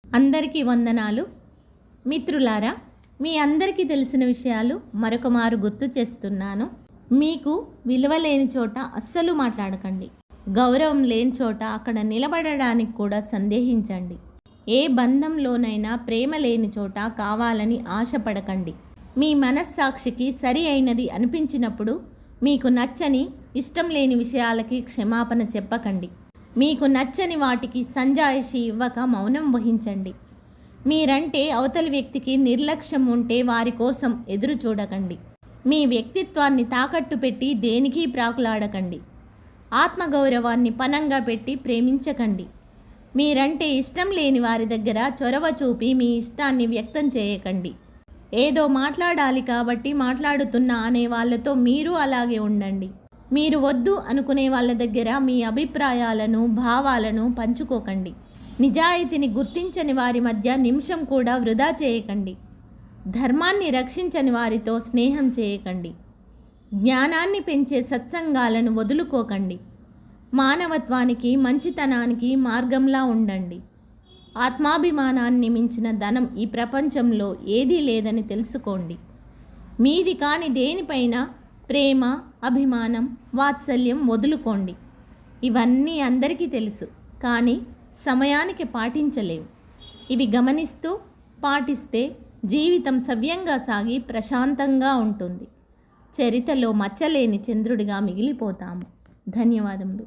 అందరికీ వందనాలు. మిత్రులారా, మీ అందరికీ తెలిసిన విషయాలు మరొక మారు గుర్తు చేస్తున్నాను. మీకు విలువ లేని చోట అస్సలు మాట్లాడకండి. గౌరవం లేని చోట అక్కడ నిలబడడానికి కూడా సందేహించండి. ఏ బంధంలోనైనా ప్రేమ లేని చోట కావాలని ఆశపడకండి. మీ మనస్సాక్షికి సరి అయినది అనిపించినప్పుడు మీకు నచ్చని, ఇష్టం లేని విషయాలకి క్షమాపణ చెప్పకండి. మీకు నచ్చని వాటికి సంజాయిషి ఇవ్వక మౌనం వహించండి. మీరంటే అవతలి వ్యక్తికి నిర్లక్ష్యం ఉంటే వారి కోసం ఎదురు చూడకండి. మీ వ్యక్తిత్వాన్ని తాకట్టు పెట్టి దేనికి ప్రాకులాడకండి. ఆత్మగౌరవాన్ని పణంగా పెట్టి ప్రేమించకండి. మీరంటే ఇష్టం లేని వారి దగ్గర చొరవ చూపి మీ ఇష్టాన్ని వ్యక్తం చేయకండి. ఏదో మాట్లాడాలి కాబట్టి మాట్లాడుతున్నా అనే వాళ్ళతో మీరు అలాగే ఉండండి. మీరు వద్దు అనుకునే వాళ్ళ దగ్గర మీ అభిప్రాయాలను, భావాలను పంచుకోకండి. నిజాయితీని గుర్తించని వారి మధ్య నిమిషం కూడా వృధా చేయకండి. ధర్మాన్ని రక్షించని వారితో స్నేహం చేయకండి. జ్ఞానాన్ని పెంచే సత్సంగాలను వదులుకోకండి. మానవత్వానికి, మంచితనానికి మార్గంలా ఉండండి. ఆత్మాభిమానాన్ని మించిన ధనం ఈ ప్రపంచంలో ఏదీ లేదని తెలుసుకోండి. మీది కాని దేనిపైన ప్రేమ, అభిమానం, వాత్సల్యం వదులుకోండి. ఇవన్నీ అందరికీ తెలుసు, కానీ సమయానికి పాటించలేవు. ఇవి గమనిస్తూ పాటిస్తే జీవితం సవ్యంగా సాగి ప్రశాంతంగా ఉంటుంది. చరిత్రలో మచ్చలేని చంద్రుడిగా మిగిలిపోతాము. ధన్యవాదములు.